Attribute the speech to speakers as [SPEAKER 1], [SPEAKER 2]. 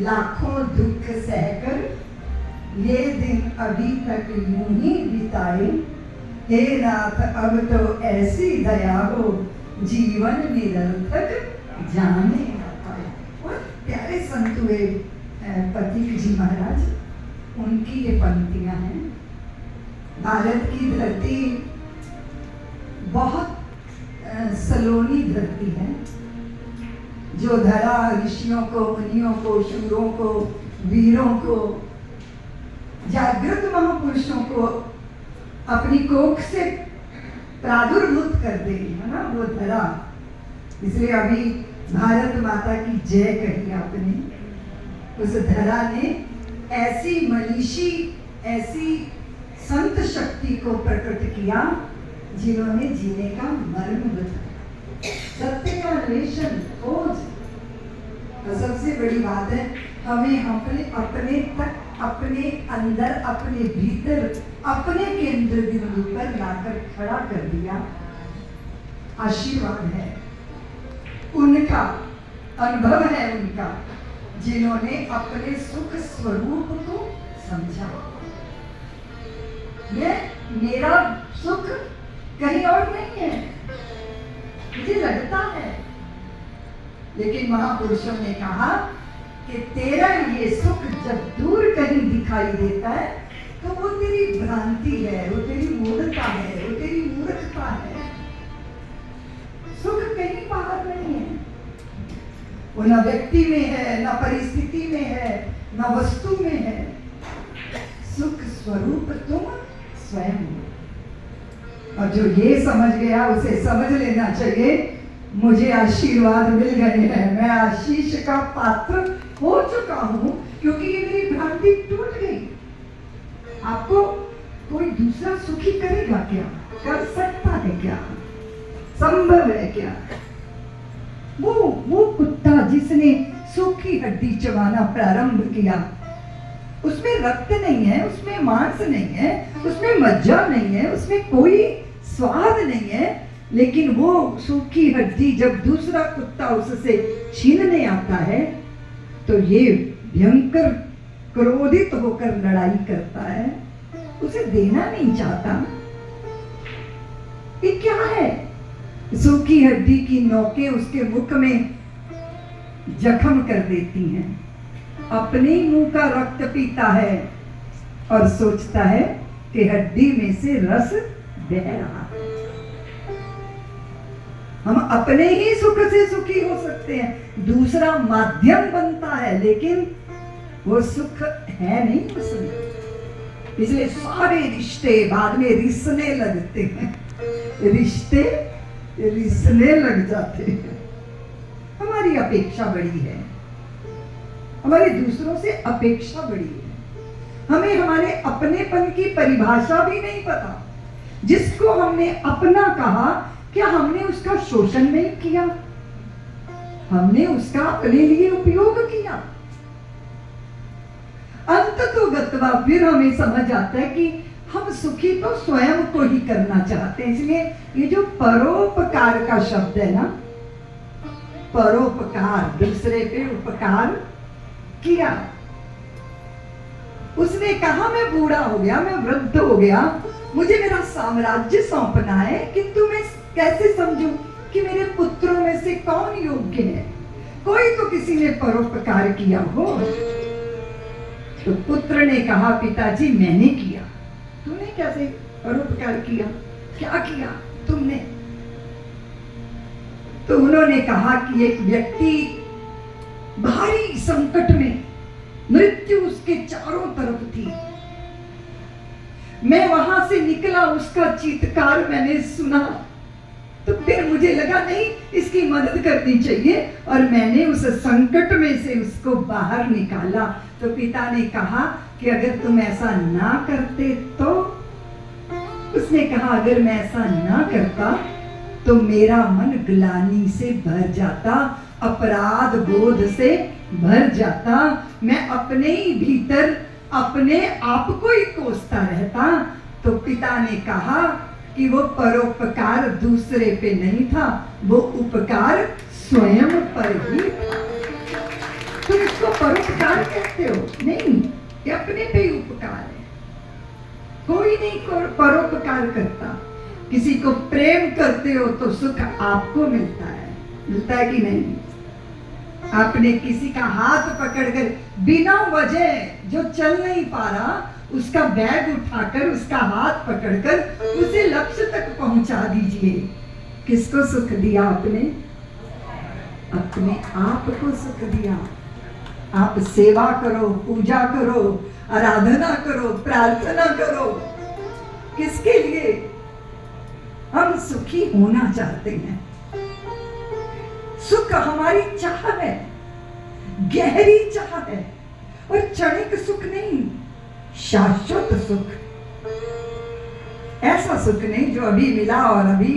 [SPEAKER 1] लाखों दुख सहकर ये दिन अभी तक यूं ही बिताए। हे नाथ अब तो ऐसी दया हो जीवन निरंतक जाने न पाए। और प्यारे संत हुए पथिक जी महाराज, उनकी ये पंक्तियां हैं। भारत की धरती बहुत सलोनी धरती है, जो धरा ऋषियों को, मुनियों को, शूरों को, वीरों को, जागृत महापुरुषों को अपनी कोख से प्रादुर्भूत कर दे, है ना वो धरा। इसलिए अभी भारत माता की जय कही आपने। उस धरा ने ऐसी मनीषी, ऐसी संत शक्ति को प्रकट किया जिन्होंने जीने का मर्म बताया, सत्य का अन्वेषण, खोज। तो सबसे बड़ी बात है, हमें अपने तक, अपने अंदर, अपने भीतर, अपने केंद्र बिंदु पर लाकर खड़ा कर दिया। आशीर्वाद है उनका, अनुभव है उनका, जिन्होंने अपने सुख स्वरूप को समझा। मेरा सुख कहीं और नहीं है, मुझे लगता है, लेकिन महापुरुषों ने कहा कि तेरा ये सुख जब दूर कहीं दिखाई देता है तो वो तेरी भ्रांति है, वो तेरी मूर्खता है, वो तेरी मूर्खता है। सुख कहीं बाहर नहीं है, वो न व्यक्ति में है, न परिस्थिति में है, न वस्तु में है। सुख स्वरूप तुम स्वयं हो। और जो ये समझ गया उसे समझ लेना चाहिए, मुझे आशीर्वाद मिल गए हैं, मैं आशीष का पात्र हो चुका हूं, क्योंकि ये मेरी भ्रांति टूट गई। आपको कोई दूसरा सुखी करेगा क्या? कर सकता है क्या? संभव है क्या? वो कुत्ता जिसने सूखी हड्डी चबाना प्रारंभ किया, उसमें रक्त नहीं है, उसमें मांस नहीं है, उसमें मज्जा नहीं है, उसमें कोई स्वाद नहीं है, लेकिन वो सूखी हड्डी जब दूसरा कुत्ता उससे छीनने आता है तो ये भयंकर क्रोधित होकर लड़ाई करता है, उसे देना नहीं चाहता। ये क्या है? सूखी हड्डी की नोकें उसके मुख में जख्म कर देती हैं, अपने मुंह का रक्त पीता है और सोचता है कि हड्डी में से रस बह रहा है। हम अपने ही सुख से सुखी हो सकते हैं, दूसरा माध्यम बनता है, लेकिन वो सुख है नहीं उसमें। इसलिए सारे रिश्ते बाद में रिसने लगते हैं, रिश्ते रिसने लग जाते हैं। हमारी अपेक्षा बड़ी है, हमारी दूसरों से अपेक्षा बड़ी है, हमें हमारे अपनेपन की परिभाषा भी नहीं पता। जिसको हमने अपना कहा, क्या हमने उसका शोषण नहीं किया? हमने उसका अपने लिए उपयोग किया। अंततोगत्वा फिर हमें समझ आता है कि हम सुखी तो स्वयं को ही करना चाहते हैं। इसलिए ये जो परोपकार का शब्द है ना, परोपकार, दूसरे पे उपकार किया। उसने कहा मैं बूढ़ा हो गया, मैं वृद्ध हो गया, मुझे मेरा साम्राज्य सौंपना है, किंतु मैं कैसे समझूं कि मेरे पुत्रों में से कौन योग्य है? कोई तो किसी ने परोपकार किया हो। तो पुत्र ने कहा पिताजी मैंने किया। तूने कैसे परोपकार किया? क्या किया तुमने? तो उन्होंने कहा कि एक व्यक्ति भारी संकट में, मृत्यु उसके चारों तरफ थी, मैं वहां से निकला, उसका चीत्कार मैंने सुना, तो फिर मुझे लगा नहीं इसकी मदद करनी चाहिए, और मैंने उस संकट में से उसको बाहर निकाला। तो पिता ने कहा कि अगर तुम ऐसा ना करते तो? उसने कहा अगर मैं ऐसा ना करता तो मेरा मन ग्लानि से भर जाता, अपराध बोध से भर जाता, मैं अपने ही भीतर अपने आप को ही कोसता रहता। तो पिता ने कहा कि वो परोपकार दूसरे पे नहीं था, वो उपकार स्वयं पर ही था। तुम इसको परोपकार कहते हो? नहीं, ये अपने पे ही उपकार है। कोई नहीं परोपकार करता। किसी को प्रेम करते हो तो सुख आपको मिलता है कि नहीं? आपने किसी का हाथ पकड़कर बिना वजह जो चल नहीं पा रहा, उसका बैग उठाकर, उसका हाथ पकड़कर उसे लक्ष्य तक पहुंचा दीजिए। किसको सुख दिया आपने? अपने आप को सुख दिया। आप सेवा करो, पूजा करो, आराधना करो, प्रार्थना करो। किसके लिए? हम सुखी होना चाहते हैं। सुख हमारी चाह है, गहरी चाह है, और क्षणिक सुख नहीं, शाश्वत सुख। ऐसा सुख नहीं जो अभी मिला और अभी